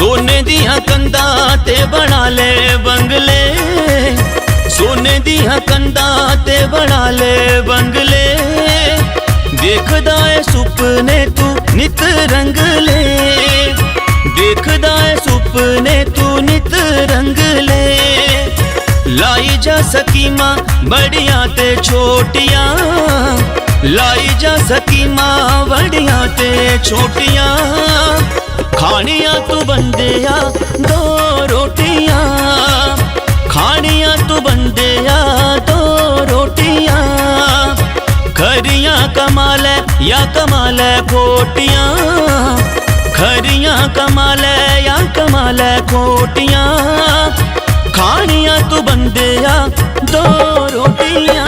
सोने दियां कंधां ते बना ले बंगले, सोने दियां कंधां ते बना ले बंगले। देखदा है सुपने तू नित रंगले, देखदा है सुपने तू नित रंगले। लाई जा स्कीमां बड़ियां ते छोटियां, लाई जा स्कीमां बड़ियां ते छोटियां। खानियां तू बंदिया दो रोटियां, खानियां तू बंदिया दो रोटियां। खरियां कमाल या कमाल खोटियां, खरियां कमाल या कमाल खोटियां। खानियां तू बंदिया दो रोटियां।